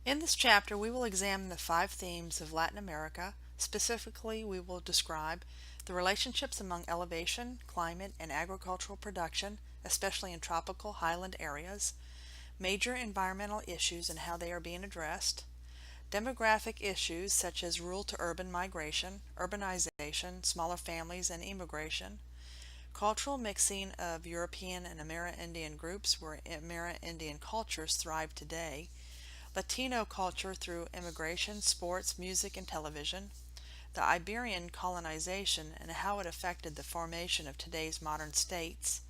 In this chapter, we will examine the 5 themes of Latin America. Specifically, we will describe the relationships among elevation, climate, and agricultural production, especially in tropical highland areas, major environmental issues and how they are being addressed, demographic issues such as rural to urban migration, urbanization, smaller families, and immigration, cultural mixing of European and Amerindian groups where Amerindian cultures thrive today, Latino culture through immigration, sports, music, and television, the Iberian colonization and how it affected the formation of today's modern states,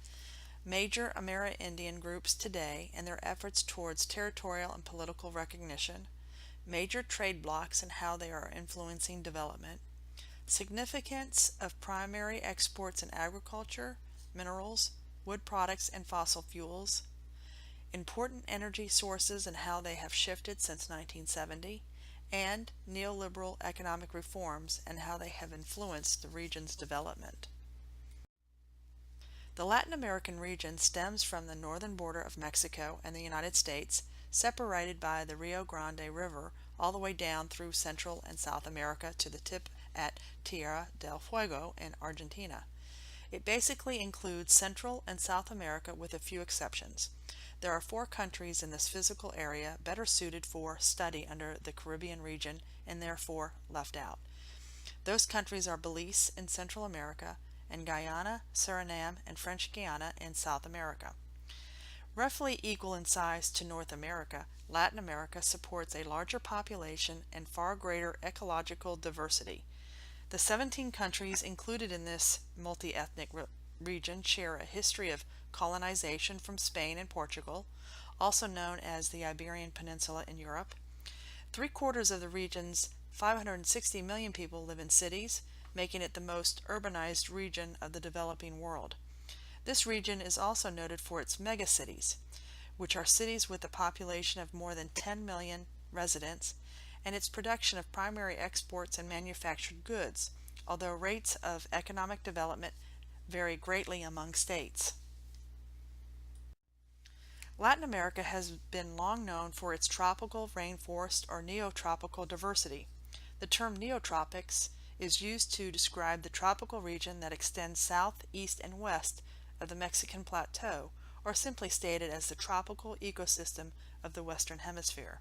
major Amerindian groups today and their efforts towards territorial and political recognition, major trade blocs and how they are influencing development, significance of primary exports in agriculture, minerals, wood products, and fossil fuels, important energy sources and how they have shifted since 1970, and neoliberal economic reforms and how they have influenced the region's development. The Latin American region stems from the northern border of Mexico and the United States, separated by the Rio Grande River all the way down through Central and South America to the tip at Tierra del Fuego in Argentina. It basically includes Central and South America with a few exceptions. There are 4 countries in this physical area better suited for study under the Caribbean region and therefore left out. Those countries are Belize in Central America and Guyana, Suriname, and French Guiana in South America. Roughly equal in size to North America, Latin America supports a larger population and far greater ecological diversity. The 17 countries included in this multi-ethnic region share a history of colonization from Spain and Portugal, also known as the Iberian Peninsula in Europe. 3/4 of the region's 560 million people live in cities, making it the most urbanized region of the developing world. This region is also noted for its megacities, which are cities with a population of more than 10 million residents, and its production of primary exports and manufactured goods, although rates of economic development vary greatly among states. Latin America has been long known for its tropical rainforest or neotropical diversity. The term neotropics is used to describe the tropical region that extends south, east, and west of the Mexican plateau, or simply stated as the tropical ecosystem of the Western Hemisphere.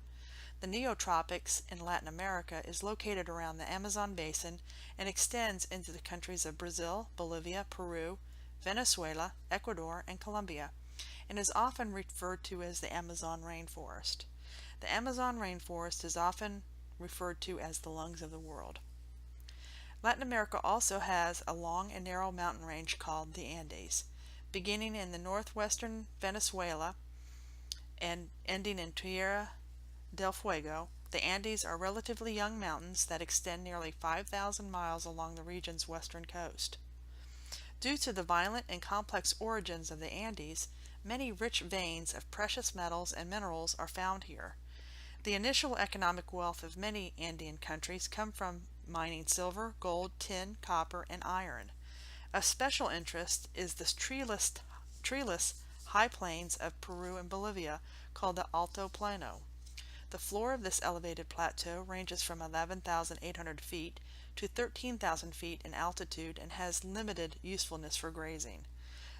The neotropics in Latin America is located around the Amazon basin and extends into the countries of Brazil, Bolivia, Peru, Venezuela, Ecuador, and Colombia, and is often referred to as the Amazon rainforest. The Amazon rainforest is often referred to as the lungs of the world. Latin America also has a long and narrow mountain range called the Andes. Beginning in the northwestern Venezuela and ending in Tierra del Fuego, the Andes are relatively young mountains that extend nearly 5,000 miles along the region's western coast. Due to the violent and complex origins of the Andes, many rich veins of precious metals and minerals are found here. The initial economic wealth of many Andean countries come from mining silver, gold, tin, copper, and iron. Of special interest is the treeless high plains of Peru and Bolivia called the Alto Plano. The floor of this elevated plateau ranges from 11,800 feet to 13,000 feet in altitude and has limited usefulness for grazing.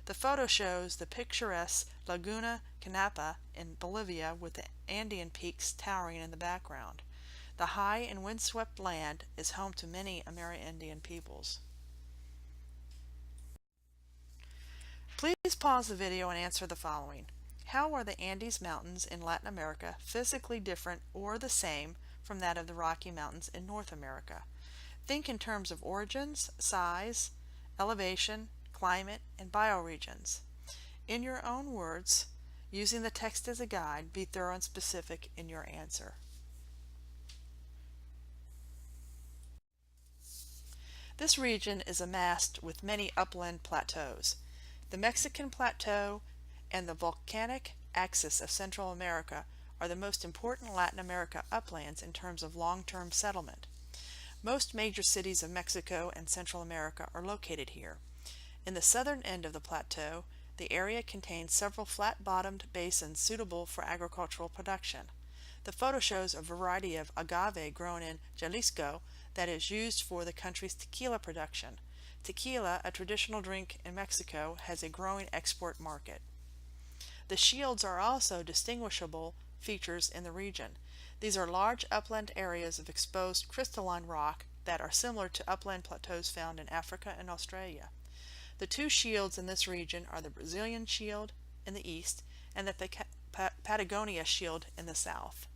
The photo shows the picturesque Laguna Canapa in Bolivia with the Andean peaks towering in the background. The high and windswept land is home to many Amerindian peoples. Please pause the video and answer the following. How are the Andes Mountains in Latin America physically different or the same from that of the Rocky Mountains in North America? Think in terms of origins, size, elevation, climate, and bioregions. In your own words, using the text as a guide, be thorough and specific in your answer. This region is amassed with many upland plateaus. The Mexican Plateau and the volcanic axis of Central America are the most important Latin America uplands in terms of long-term settlement. Most major cities of Mexico and Central America are located here. In the southern end of the plateau, the area contains several flat-bottomed basins suitable for agricultural production. The photo shows a variety of agave grown in Jalisco that is used for the country's tequila production. Tequila, a traditional drink in Mexico, has a growing export market. The shields are also distinguishable features in the region. These are large upland areas of exposed crystalline rock that are similar to upland plateaus found in Africa and Australia. The two shields in this region are the Brazilian shield in the east and the Patagonia shield in the south.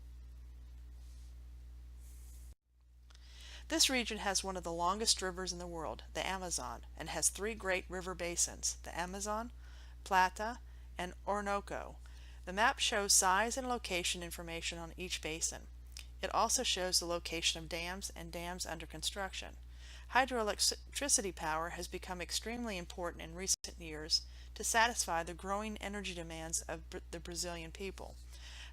This region has one of the longest rivers in the world, the Amazon, and has three great river basins, the Amazon, Plata, and Orinoco. The map shows size and location information on each basin. It also shows the location of dams and dams under construction. Hydroelectricity power has become extremely important in recent years to satisfy the growing energy demands of the Brazilian people.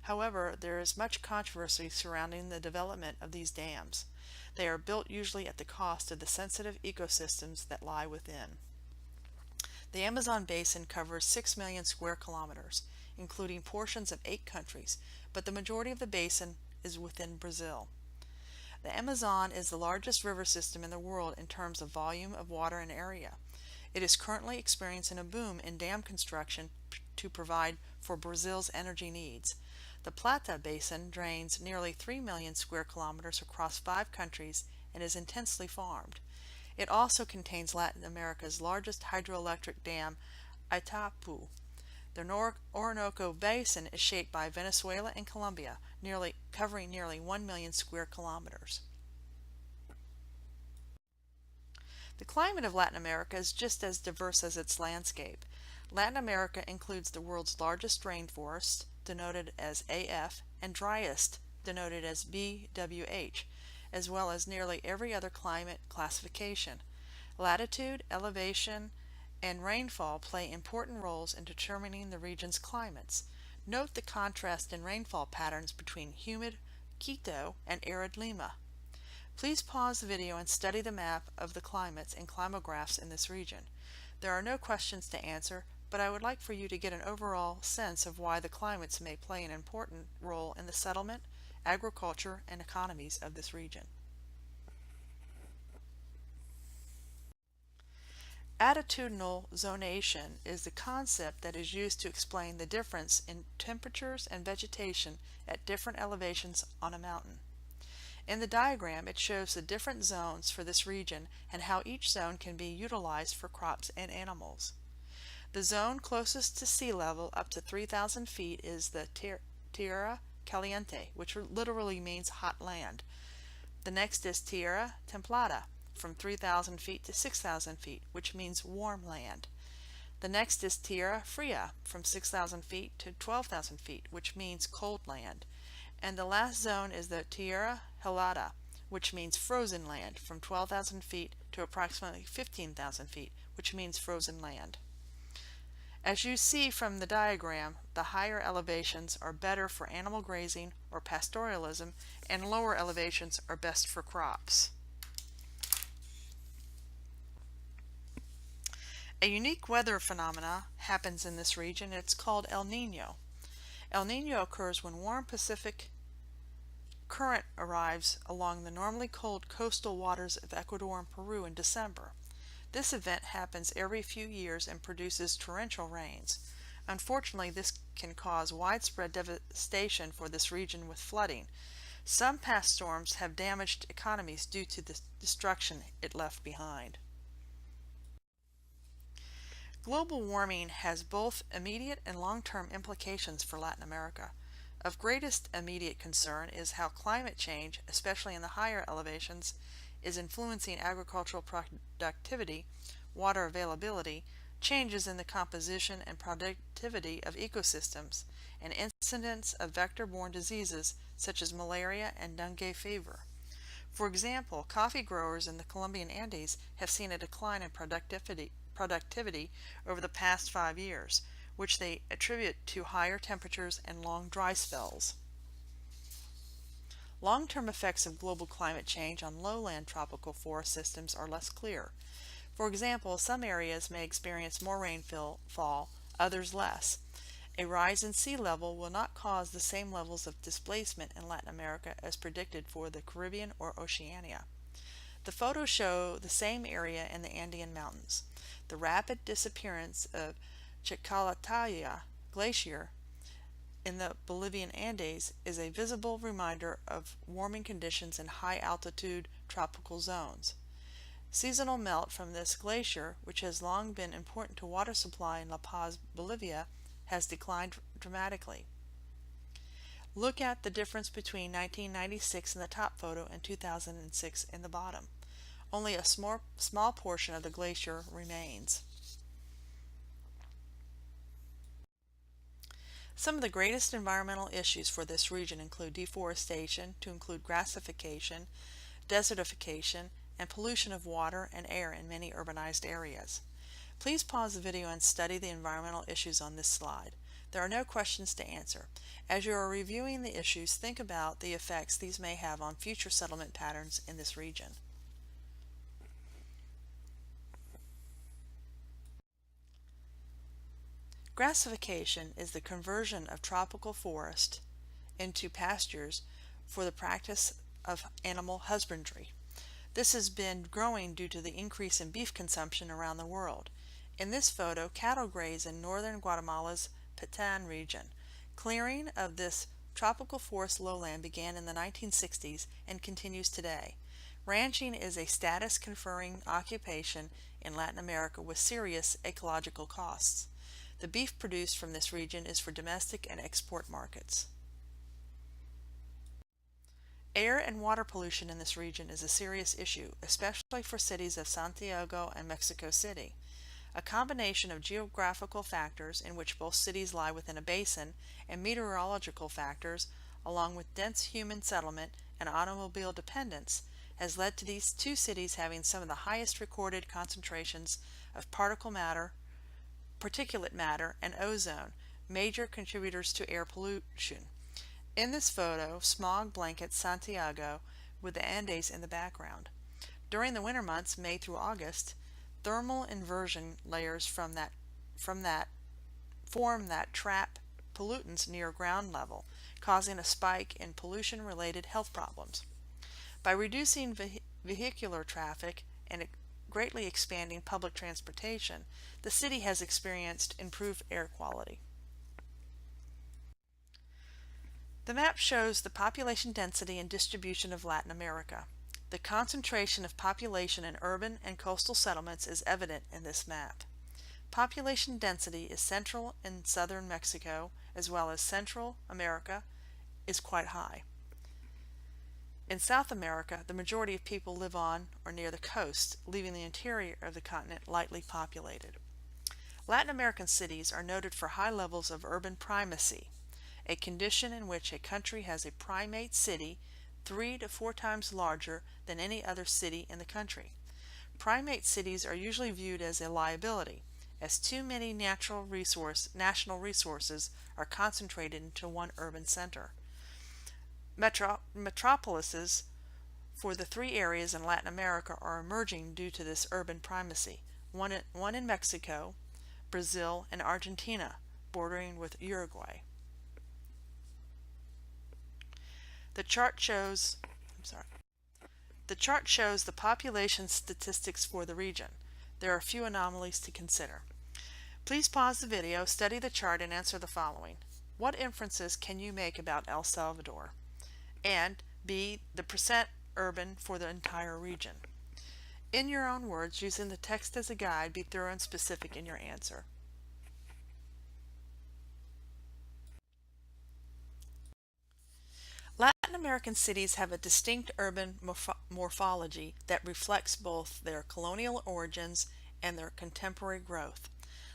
However, there is much controversy surrounding the development of these dams. They are built usually at the cost of the sensitive ecosystems that lie within. The Amazon basin covers 6 million square kilometers, including portions of 8 countries, but the majority of the basin is within Brazil. The Amazon is the largest river system in the world in terms of volume of water and area. It is currently experiencing a boom in dam construction to provide for Brazil's energy needs. The Plata Basin drains nearly 3 million square kilometers across 5 countries and is intensely farmed. It also contains Latin America's largest hydroelectric dam, Itaipu. The Orinoco Basin is shaped by Venezuela and Colombia, covering nearly 1 million square kilometers. The climate of Latin America is just as diverse as its landscape. Latin America includes the world's largest rainforest, denoted as AF, and driest, denoted as BWH, as well as nearly every other climate classification. Latitude, elevation, and rainfall play important roles in determining the region's climates. Note the contrast in rainfall patterns between humid Quito and arid Lima. Please pause the video and study the map of the climates and climographs in this region. There are no questions to answer, but I would like for you to get an overall sense of why the climates may play an important role in the settlement, agriculture, and economies of this region. Attitudinal zonation is the concept that is used to explain the difference in temperatures and vegetation at different elevations on a mountain. In the diagram, it shows the different zones for this region and how each zone can be utilized for crops and animals. The zone closest to sea level up to 3,000 feet is the Tierra Caliente, which literally means hot land. The next is Tierra Templada, from 3,000 feet to 6,000 feet, which means warm land. The next is Tierra Fria, from 6,000 feet to 12,000 feet, which means cold land. And the last zone is the Tierra Helada, which means frozen land, from 12,000 feet to approximately 15,000 feet, which means frozen land. As you see from the diagram, the higher elevations are better for animal grazing or pastoralism, and lower elevations are best for crops. A unique weather phenomena happens in this region. It's called El Niño. El Niño occurs when warm Pacific current arrives along the normally cold coastal waters of Ecuador and Peru in December. This event happens every few years and produces torrential rains. Unfortunately, this can cause widespread devastation for this region with flooding. Some past storms have damaged economies due to the destruction it left behind. Global warming has both immediate and long-term implications for Latin America. Of greatest immediate concern is how climate change, especially in the higher elevations, is influencing agricultural productivity, water availability, changes in the composition and productivity of ecosystems, and incidence of vector-borne diseases such as malaria and dengue fever. For example, coffee growers in the Colombian Andes have seen a decline in productivity over the past 5 years, which they attribute to higher temperatures and long dry spells. Long-term effects of global climate change on lowland tropical forest systems are less clear. For example, some areas may experience more rainfall, others less. A rise in sea level will not cause the same levels of displacement in Latin America as predicted for the Caribbean or Oceania. The photos show the same area in the Andean Mountains. The rapid disappearance of Chicxulub Glacier in the Bolivian Andes is a visible reminder of warming conditions in high-altitude tropical zones. Seasonal melt from this glacier, which has long been important to water supply in La Paz, Bolivia, has declined dramatically. Look at the difference between 1996 in the top photo and 2006 in the bottom. Only a small portion of the glacier remains. Some of the greatest environmental issues for this region include deforestation, to include grassification, desertification, and pollution of water and air in many urbanized areas. Please pause the video and study the environmental issues on this slide. There are no questions to answer. As you are reviewing the issues, think about the effects these may have on future settlement patterns in this region. Grassification is the conversion of tropical forest into pastures for the practice of animal husbandry. This has been growing due to the increase in beef consumption around the world. In this photo, cattle graze in northern Guatemala's Petén region. Clearing of this tropical forest lowland began in the 1960s and continues today. Ranching is a status-conferring occupation in Latin America with serious ecological costs. The beef produced from this region is for domestic and export markets. Air and water pollution in this region is a serious issue, especially for cities of Santiago and Mexico City. A combination of geographical factors, in which both cities lie within a basin, and meteorological factors, along with dense human settlement and automobile dependence, has led to these two cities having some of the highest recorded concentrations of particulate matter, and ozone, major contributors to air pollution. In this photo, smog blankets Santiago with the Andes in the background. During the winter months, May through August, thermal inversion layers form that trap pollutants near ground level, causing a spike in pollution-related health problems. By reducing vehicular traffic and greatly expanding public transportation, the city has experienced improved air quality. The map shows the population density and distribution of Latin America. The concentration of population in urban and coastal settlements is evident in this map. Population density is central in southern Mexico, as well as Central America is quite high. In South America, the majority of people live on or near the coast, leaving the interior of the continent lightly populated. Latin American cities are noted for high levels of urban primacy, a condition in which a country has a primate city 3 to 4 times larger than any other city in the country. Primate cities are usually viewed as a liability, as too many national resources are concentrated into one urban center. Metropolises for the 3 areas in Latin America are emerging due to this urban primacy, one in Mexico, Brazil, and Argentina, bordering with Uruguay. The chart shows the population statistics for the region. There are a few anomalies to consider. Please pause the video, study the chart, and answer the following. What inferences can you make about El Salvador? And B, the percent urban for the entire region. In your own words, using the text as a guide, be thorough and specific in your answer. Latin American cities have a distinct urban morphology that reflects both their colonial origins and their contemporary growth.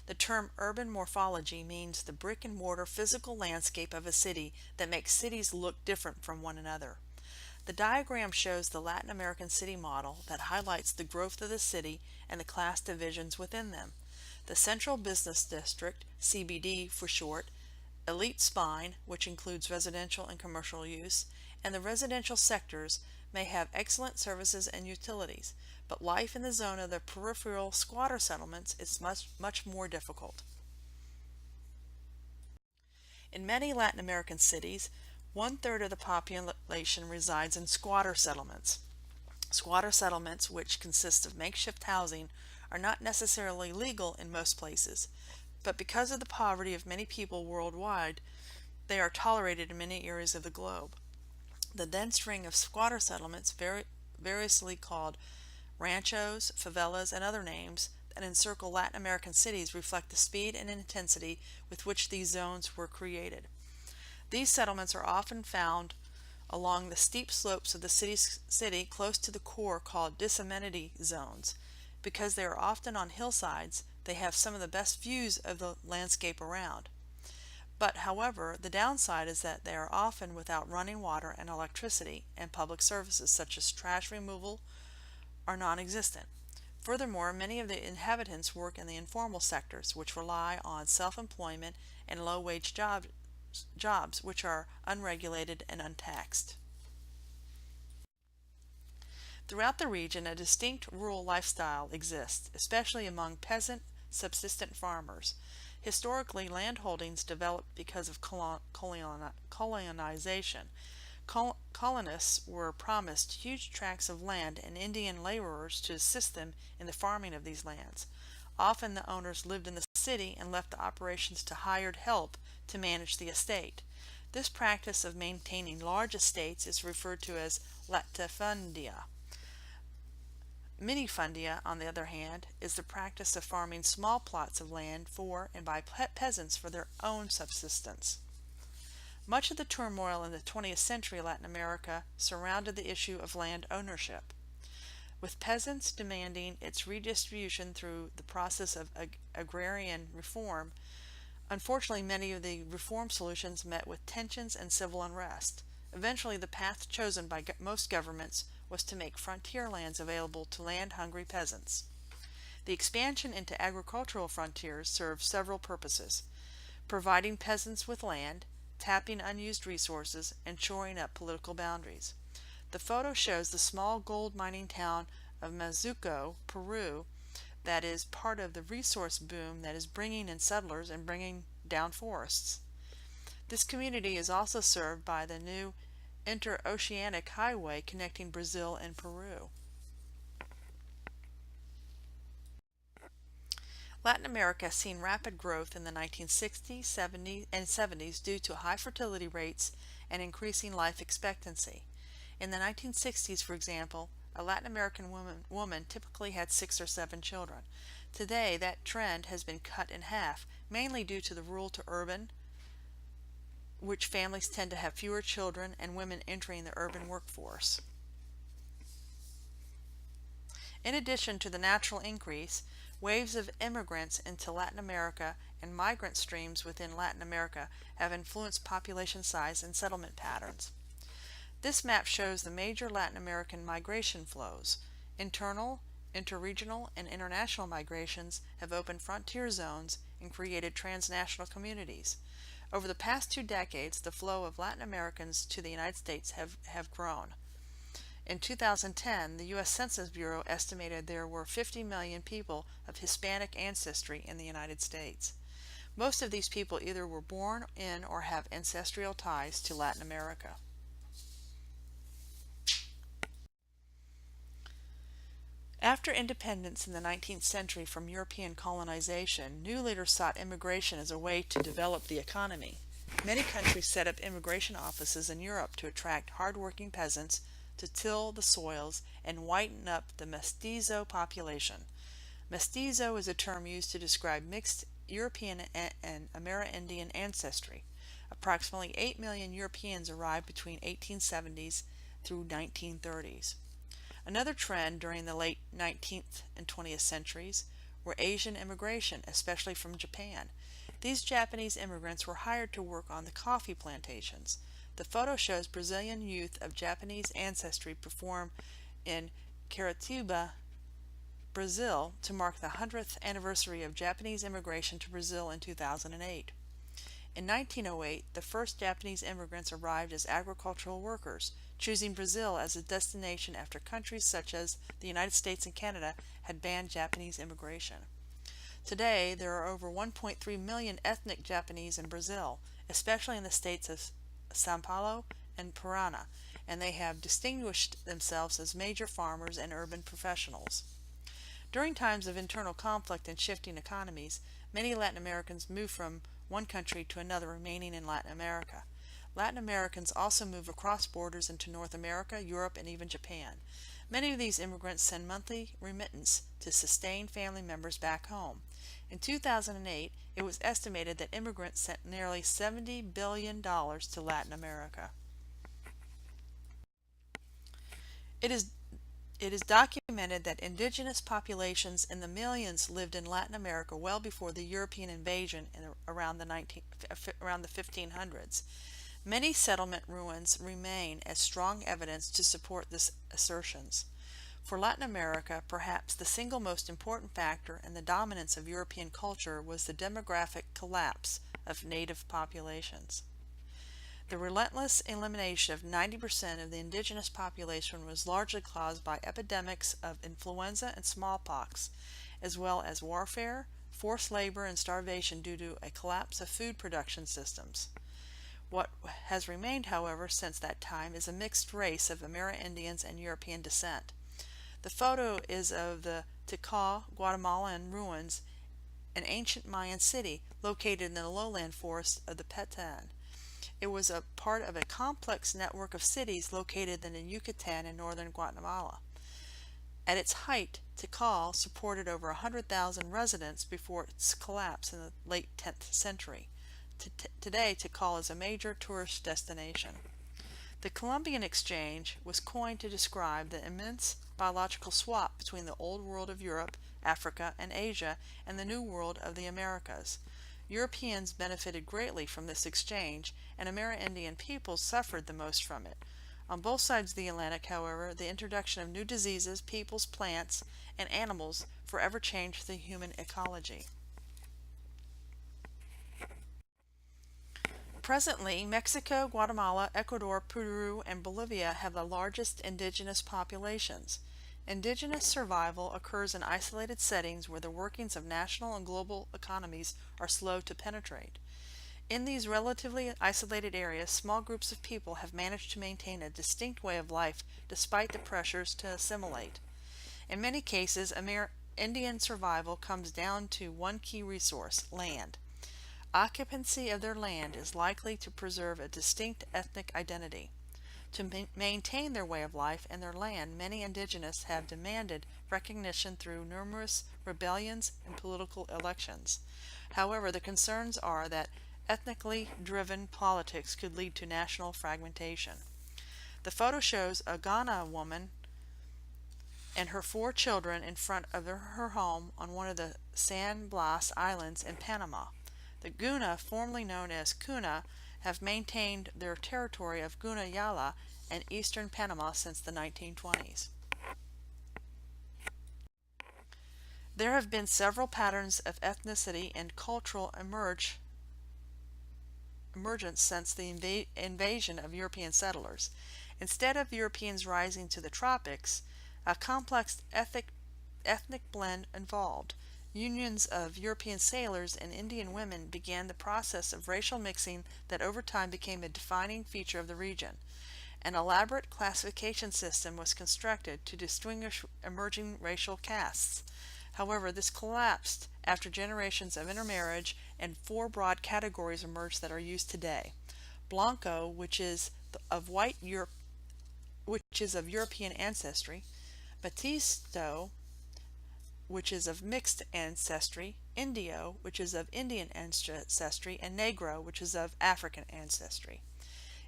The term urban morphology means the brick and mortar physical landscape of a city that makes cities look different from one another. The diagram shows the Latin American city model that highlights the growth of the city and the class divisions within them. The Central Business District, CBD for short, elite spine, which includes residential and commercial use, and the residential sectors may have excellent services and utilities, but life in the zone of the peripheral squatter settlements is much more difficult. In many Latin American cities, one-third of the population resides in squatter settlements. Squatter settlements, which consist of makeshift housing, are not necessarily legal in most places, but because of the poverty of many people worldwide, they are tolerated in many areas of the globe. The dense string of squatter settlements, variously called ranchos, favelas, and other names, that encircle Latin American cities reflect the speed and intensity with which these zones were created. These settlements are often found along the steep slopes of the city close to the core, called disamenity zones. Because they are often on hillsides, they have some of the best views of the landscape around. But, however, the downside is that they are often without running water and electricity, and public services such as trash removal are non-existent. Furthermore, many of the inhabitants work in the informal sectors, which rely on self-employment and low-wage jobs which are unregulated and untaxed. Throughout the region, a distinct rural lifestyle exists, especially among peasant subsistent farmers. Historically, land holdings developed because of colonization. Colonists were promised huge tracts of land and Indian laborers to assist them in the farming of these lands. Often the owners lived in the city and left the operations to hired help to manage the estate. This practice of maintaining large estates is referred to as latifundia. Minifundia, on the other hand, is the practice of farming small plots of land for and by peasants for their own subsistence. Much of the turmoil in the 20th century Latin America surrounded the issue of land ownership, with peasants demanding its redistribution through the process of agrarian reform. Unfortunately, many of the reform solutions met with tensions and civil unrest. Eventually, the path chosen by most governments was to make frontier lands available to land-hungry peasants. The expansion into agricultural frontiers served several purposes: providing peasants with land, tapping unused resources, and shoring up political boundaries. The photo shows the small gold mining town of Mazuco, Peru, that is part of the resource boom that is bringing in settlers and bringing down forests. This community is also served by the new interoceanic highway connecting Brazil and Peru. Latin America has seen rapid growth in the 1960s, 70s, and 70s due to high fertility rates and increasing life expectancy. In the 1960s, for example, a Latin American woman typically had 6 or 7 children. Today, that trend has been cut in half, mainly due to the rural to urban, which families tend to have fewer children and women entering the urban workforce. In addition to the natural increase, waves of immigrants into Latin America and migrant streams within Latin America have influenced population size and settlement patterns. This map shows the major Latin American migration flows. Internal, interregional, and international migrations have opened frontier zones and created transnational communities. Over the past 2 decades, the flow of Latin Americans to the United States have grown. In 2010, the U.S. Census Bureau estimated there were 50 million people of Hispanic ancestry in the United States. Most of these people either were born in or have ancestral ties to Latin America. After independence in the 19th century from European colonization, new leaders sought immigration as a way to develop the economy. Many countries set up immigration offices in Europe to attract hardworking peasants to till the soils and whiten up the mestizo population. Mestizo is a term used to describe mixed European and Amerindian ancestry. Approximately 8 million Europeans arrived between 1870s through 1930s. Another trend during the late 19th and 20th centuries were Asian immigration, especially from Japan. These Japanese immigrants were hired to work on the coffee plantations. The photo shows Brazilian youth of Japanese ancestry perform in Curitiba, Brazil, to mark the 100th anniversary of Japanese immigration to Brazil in 2008. In 1908, the first Japanese immigrants arrived as agricultural workers, choosing Brazil as a destination after countries such as the United States and Canada had banned Japanese immigration. Today, there are over 1.3 million ethnic Japanese in Brazil, especially in the states of Sao Paulo and Parana, and they have distinguished themselves as major farmers and urban professionals. During times of internal conflict and shifting economies, many Latin Americans move from one country to another, remaining in Latin America. Latin Americans also move across borders into North America, Europe, and even Japan. Many of these immigrants send monthly remittance to sustain family members back home. In 2008, it was estimated that immigrants sent nearly $70 billion to Latin America. It is documented that indigenous populations in the millions lived in Latin America well before the European invasion around the 1500s. Many settlement ruins remain as strong evidence to support these assertions. For Latin America, perhaps the single most important factor in the dominance of European culture was the demographic collapse of native populations. The relentless elimination of 90% of the indigenous population was largely caused by epidemics of influenza and smallpox, as well as warfare, forced labor, and starvation due to a collapse of food production systems. What has remained, however, since that time is a mixed race of Amerindians and European descent. The photo is of the Tikal, Guatemalan ruins, an ancient Mayan city located in the lowland forest of the Petan. It was a part of a complex network of cities located in the Yucatan and northern Guatemala. At its height, Tikal supported over 100,000 residents before its collapse in the late 10th century. Today, Tikal is a major tourist destination. The Columbian Exchange was coined to describe the immense biological swap between the Old World of Europe, Africa, and Asia and the New World of the Americas. Europeans benefited greatly from this exchange, and Amerindian peoples suffered the most from it. On both sides of the Atlantic, however, the introduction of new diseases, peoples, plants, and animals forever changed the human ecology. Presently, Mexico, Guatemala, Ecuador, Peru, and Bolivia have the largest indigenous populations. Indigenous survival occurs in isolated settings where the workings of national and global economies are slow to penetrate. In these relatively isolated areas, small groups of people have managed to maintain a distinct way of life despite the pressures to assimilate. In many cases, Indian survival comes down to one key resource: land. Occupancy of their land is likely to preserve a distinct ethnic identity. To maintain their way of life and their land, many indigenous have demanded recognition through numerous rebellions and political elections. However, the concerns are that ethnically driven politics could lead to national fragmentation. The photo shows a Ghana woman and her 4 children in front of her home on one of the San Blas Islands in Panama. The Guna, formerly known as Kuna, have maintained their territory of Gunayala and eastern Panama since the 1920s. There have been several patterns of ethnicity and cultural emergence since the invasion of European settlers. Instead of Europeans rising to the tropics, a complex ethnic blend evolved. Unions of European sailors and Indian women began the process of racial mixing that over time became a defining feature of the region. An elaborate classification system was constructed to distinguish emerging racial castes. However, this collapsed after generations of intermarriage, and 4 broad categories emerged that are used today. Blanco, which is of European ancestry; Mestizo, which is of mixed ancestry; Indio, which is of Indian ancestry; and Negro, which is of African ancestry.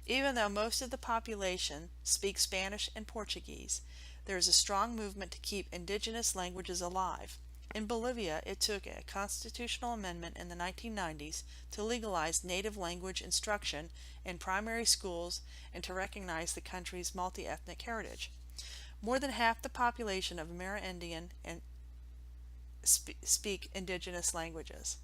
Even though most of the population speaks Spanish and Portuguese, there is a strong movement to keep indigenous languages alive. In Bolivia, it took a constitutional amendment in the 1990s to legalize native language instruction in primary schools and to recognize the country's multi-ethnic heritage. More than half the population of Amerindian and speak indigenous languages.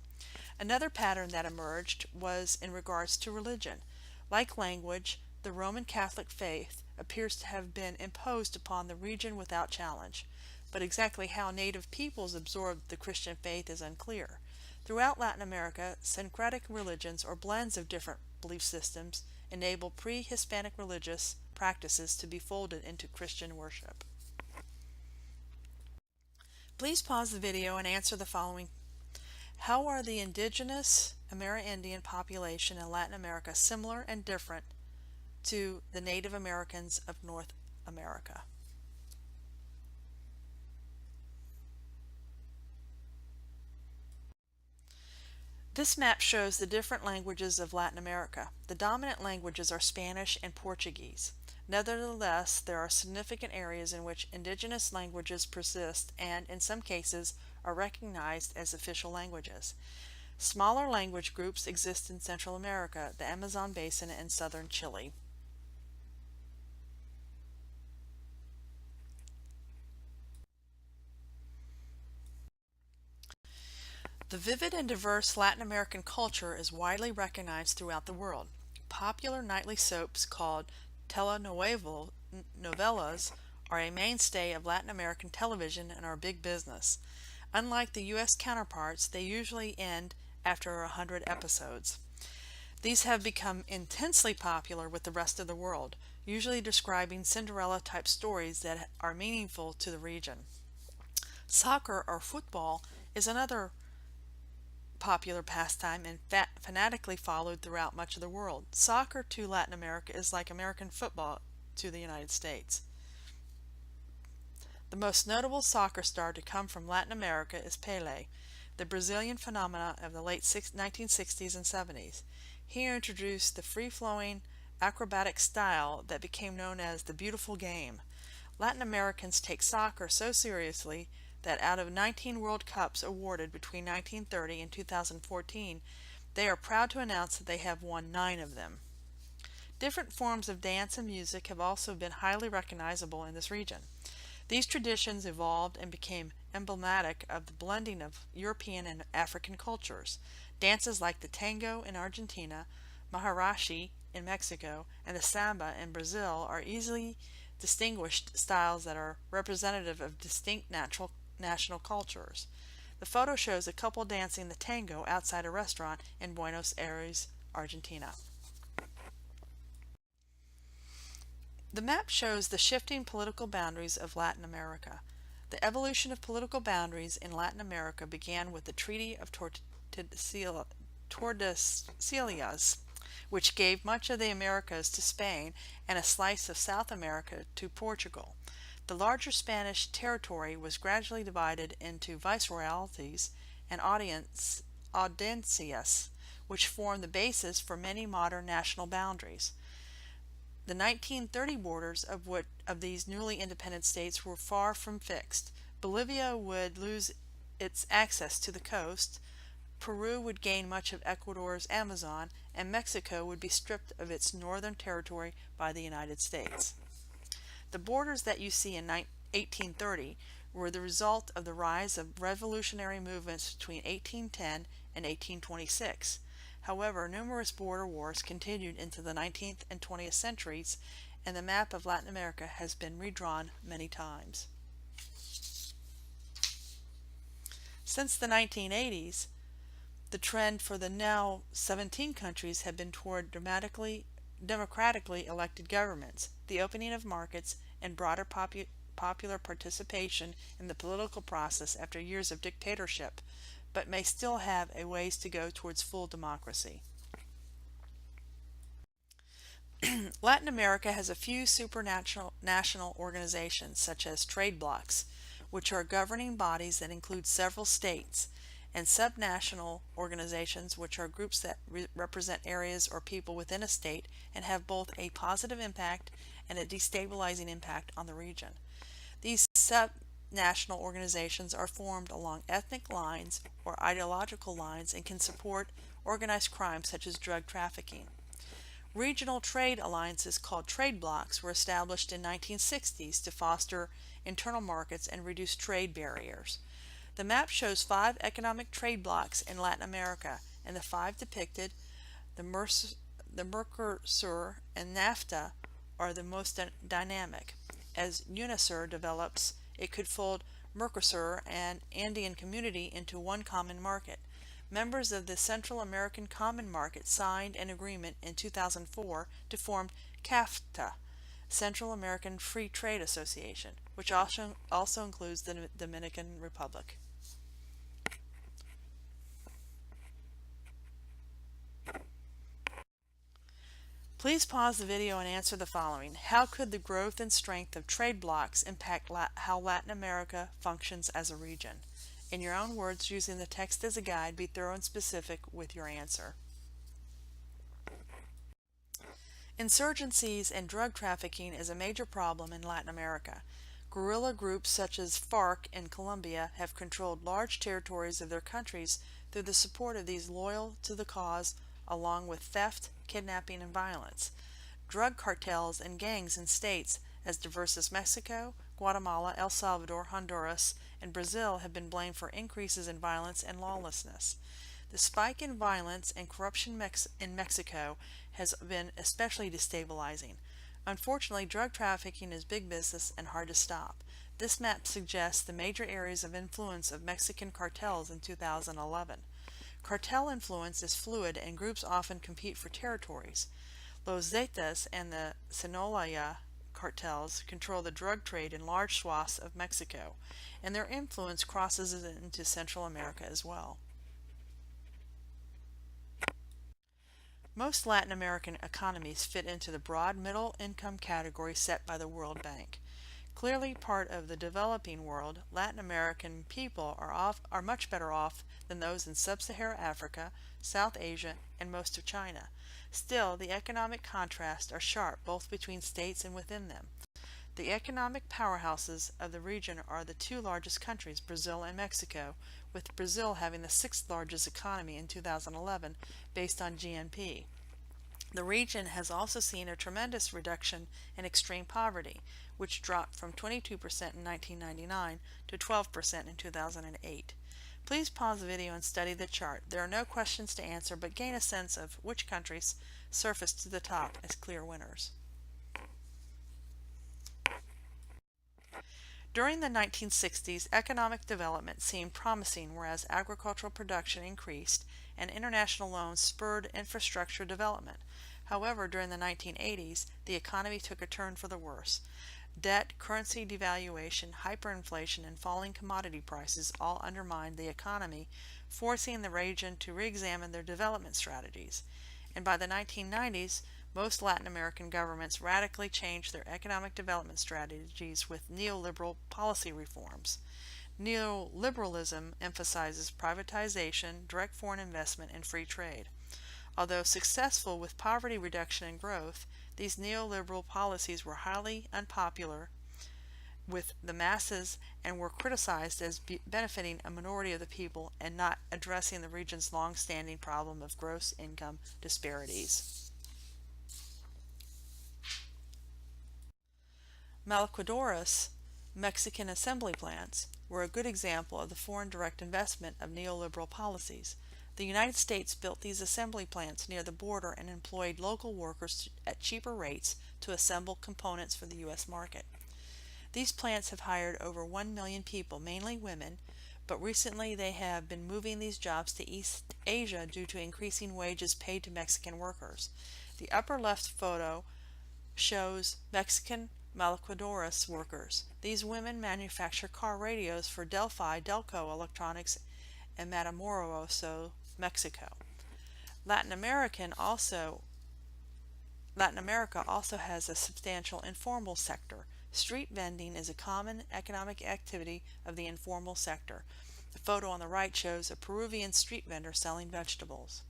Another pattern that emerged was in regards to religion. Like language, the Roman Catholic faith appears to have been imposed upon the region without challenge, but exactly how native peoples absorbed the Christian faith is unclear. Throughout Latin America, syncretic religions or blends of different belief systems enable pre-Hispanic religious practices to be folded into Christian worship. Please pause the video and answer the following. How are the indigenous Amerindian population in Latin America similar and different to the Native Americans of North America? This map shows the different languages of Latin America. The dominant languages are Spanish and Portuguese. Nevertheless, there are significant areas in which indigenous languages persist and, in some cases, are recognized as official languages. Smaller language groups exist in Central America, the Amazon basin, and southern Chile. The vivid and diverse Latin American culture is widely recognized throughout the world. Popular nightly soaps called telenovelas are a mainstay of Latin American television and are big business. Unlike the U.S. counterparts, they usually end after 100 episodes. These have become intensely popular with the rest of the world, usually describing Cinderella-type stories that are meaningful to the region. Soccer or football is another popular pastime and fanatically followed throughout much of the world. Soccer to Latin America is like American football to the United States. The most notable soccer star to come from Latin America is Pelé, the Brazilian phenomenon of the late 1960s and 70s. He introduced the free-flowing, acrobatic style that became known as the beautiful game. Latin Americans take soccer so seriously that out of 19 World Cups awarded between 1930 and 2014, they are proud to announce that they have won 9 of them. Different forms of dance and music have also been highly recognizable in this region. These traditions evolved and became emblematic of the blending of European and African cultures. Dances like the tango in Argentina, maharashi in Mexico, and the samba in Brazil are easily distinguished styles that are representative of distinct national cultures. The photo shows a couple dancing the tango outside a restaurant in Buenos Aires, Argentina. The map shows the shifting political boundaries of Latin America. The evolution of political boundaries in Latin America began with the Treaty of Tordesillas, which gave much of the Americas to Spain and a slice of South America to Portugal. The larger Spanish territory was gradually divided into viceroyalties and audiencias, which formed the basis for many modern national boundaries. The 1930 borders of these newly independent states were far from fixed. Bolivia would lose its access to the coast, Peru would gain much of Ecuador's Amazon, and Mexico would be stripped of its northern territory by the United States. The borders that you see in 1830 were the result of the rise of revolutionary movements between 1810 and 1826. However, numerous border wars continued into the 19th and 20th centuries, and the map of Latin America has been redrawn many times. Since the 1980s, the trend for the now 17 countries have been toward democratically elected governments, the opening of markets, and broader popular participation in the political process after years of dictatorship, but may still have a ways to go towards full democracy. Latin America has a few national organizations, such as trade blocs, which are governing bodies that include several states, and subnational organizations, which are groups that represent areas or people within a state and have both a positive impact and a destabilizing impact on the region. These subnational organizations are formed along ethnic lines or ideological lines and can support organized crime such as drug trafficking. Regional trade alliances called trade blocs were established in 1960s to foster internal markets and reduce trade barriers. The map shows 5 economic trade blocs in Latin America, and the 5 depicted, the Mercosur and NAFTA, are the most dynamic. As UNASUR develops, it could fold Mercosur and Andean community into one common market. Members of the Central American Common Market signed an agreement in 2004 to form CAFTA, Central American Free Trade Association, which also includes the Dominican Republic. Please pause the video and answer the following. How could the growth and strength of trade blocs impact how Latin America functions as a region? In your own words, using the text as a guide, be thorough and specific with your answer. Insurgencies and drug trafficking is a major problem in Latin America. Guerrilla groups such as FARC in Colombia have controlled large territories of their countries through the support of these loyal to the cause, along with theft, kidnapping, and violence. Drug cartels and gangs in states as diverse as Mexico, Guatemala, El Salvador, Honduras, and Brazil have been blamed for increases in violence and lawlessness. The spike in violence and corruption in Mexico has been especially destabilizing. Unfortunately, drug trafficking is big business and hard to stop. This map suggests the major areas of influence of Mexican cartels in 2011. Cartel influence is fluid and groups often compete for territories. Los Zetas and the Sinaloa cartels control the drug trade in large swaths of Mexico, and their influence crosses into Central America as well. Most Latin American economies fit into the broad middle income category set by the World Bank. Clearly part of the developing world, Latin American people are much better off than those in sub-Saharan Africa, South Asia, and most of China. Still, the economic contrasts are sharp both between states and within them. The economic powerhouses of the region are the two largest countries, Brazil and Mexico, with Brazil having the sixth largest economy in 2011 based on GNP. The region has also seen a tremendous reduction in extreme poverty, which dropped from 22% in 1999 to 12% in 2008. Please pause the video and study the chart. There are no questions to answer, but gain a sense of which countries surface to the top as clear winners. During the 1960s, economic development seemed promising, whereas agricultural production increased and international loans spurred infrastructure development. However, during the 1980s, the economy took a turn for the worse. Debt, currency devaluation, hyperinflation, and falling commodity prices all undermined the economy, forcing the region to re-examine their development strategies. And by the 1990s, most Latin American governments radically changed their economic development strategies with neoliberal policy reforms. Neoliberalism emphasizes privatization, direct foreign investment, and free trade. Although successful with poverty reduction and growth, these neoliberal policies were highly unpopular with the masses and were criticized as benefiting a minority of the people and not addressing the region's long-standing problem of gross income disparities. Maquiladoras Mexican assembly plants were a good example of the foreign direct investment of neoliberal policies. The United States built these assembly plants near the border and employed local workers at cheaper rates to assemble components for the U.S. market. These plants have hired over 1 million people, mainly women, but recently they have been moving these jobs to East Asia due to increasing wages paid to Mexican workers. The upper left photo shows Mexican maquiladoras workers. These women manufacture car radios for Delco Electronics in Matamoros, Mexico. Latin America also has a substantial informal sector. Street vending is a common economic activity of the informal sector. The photo on the right shows a Peruvian street vendor selling vegetables.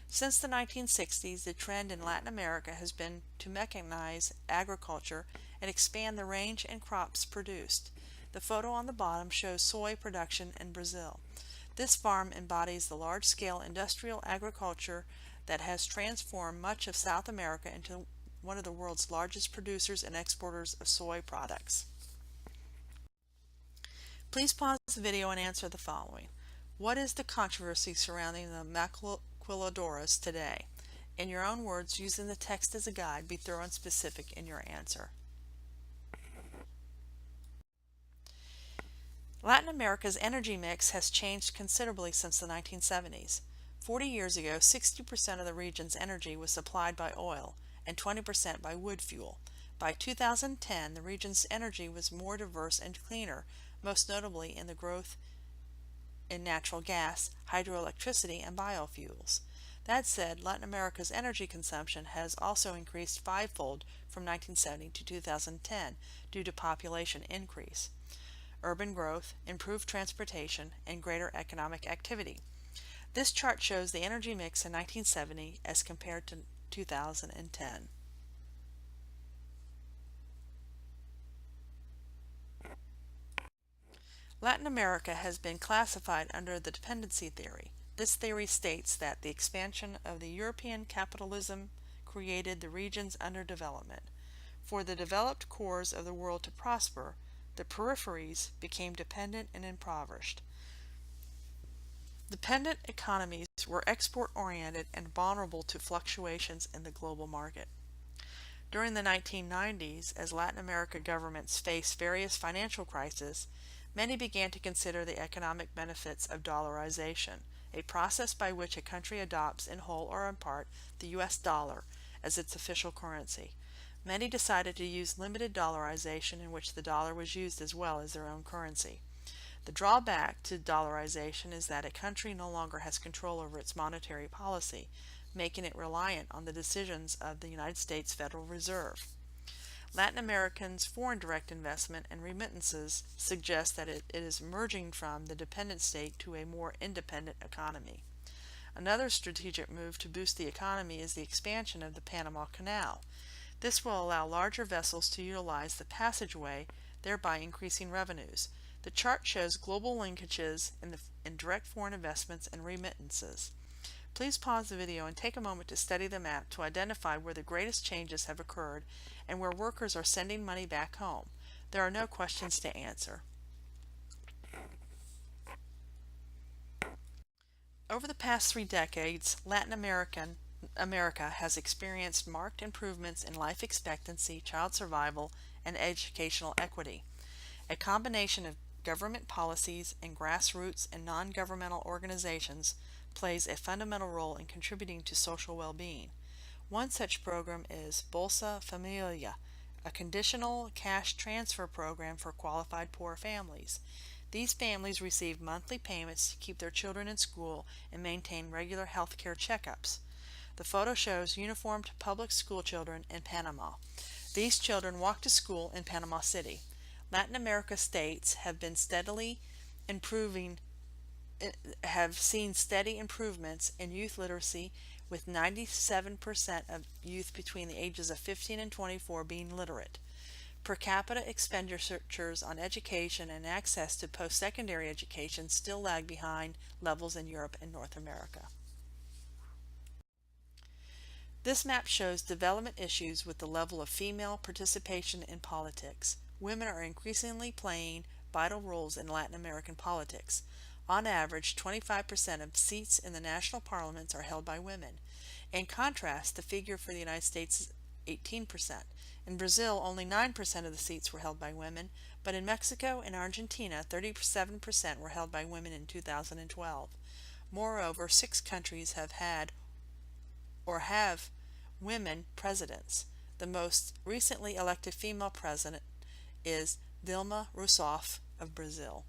Since the 1960s, the trend in Latin America has been to mechanize agriculture and expand the range and crops produced. The photo on the bottom shows soy production in Brazil. This farm embodies the large-scale industrial agriculture that has transformed much of South America into one of the world's largest producers and exporters of soy products. Please pause the video and answer the following. What is the controversy surrounding the maquiladoras today? In your own words, using the text as a guide, be thorough and specific in your answer. Latin America's energy mix has changed considerably since the 1970s. 40 years ago, 60% of the region's energy was supplied by oil and 20% by wood fuel. By 2010, the region's energy was more diverse and cleaner, most notably in the growth in natural gas, hydroelectricity, and biofuels. That said, Latin America's energy consumption has also increased fivefold from 1970 to 2010 due to population increase, urban growth, improved transportation, and greater economic activity. This chart shows the energy mix in 1970 as compared to 2010. Latin America has been classified under the dependency theory. This theory states that the expansion of the European capitalism created the region's underdevelopment. For the developed cores of the world to prosper, the peripheries became dependent and impoverished. Dependent economies were export-oriented and vulnerable to fluctuations in the global market. During the 1990s, as Latin America governments faced various financial crises, many began to consider the economic benefits of dollarization, a process by which a country adopts in whole or in part the US dollar as its official currency. Many decided to use limited dollarization in which the dollar was used as well as their own currency. The drawback to dollarization is that a country no longer has control over its monetary policy, making it reliant on the decisions of the United States Federal Reserve. Latin Americans' foreign direct investment and remittances suggest that it is merging from the dependent state to a more independent economy. Another strategic move to boost the economy is the expansion of the Panama Canal. This will allow larger vessels to utilize the passageway, thereby increasing revenues. The chart shows global linkages in direct foreign investments and remittances. Please pause the video and take a moment to study the map to identify where the greatest changes have occurred and where workers are sending money back home. There are no questions to answer. Over the past 3 decades, Latin America has experienced marked improvements in life expectancy, child survival, and educational equity. A combination of government policies and grassroots and non-governmental organizations plays a fundamental role in contributing to social well-being. One such program is Bolsa Familia, a conditional cash transfer program for qualified poor families. These families receive monthly payments to keep their children in school and maintain regular health care checkups. The photo shows uniformed public school children in Panama. These children walk to school in Panama City. Latin America states have seen steady improvements in youth literacy, with 97% of youth between the ages of 15 and 24 being literate. Per capita expenditures on education and access to post-secondary education still lag behind levels in Europe and North America. This map shows development issues with the level of female participation in politics. Women are increasingly playing vital roles in Latin American politics. On average, 25% of seats in the national parliaments are held by women. In contrast, the figure for the United States is 18%. In Brazil, only 9% of the seats were held by women, but in Mexico and Argentina, 37% were held by women in 2012. Moreover, 6 countries have had or have women presidents. The most recently elected female president is Dilma Rousseff of Brazil.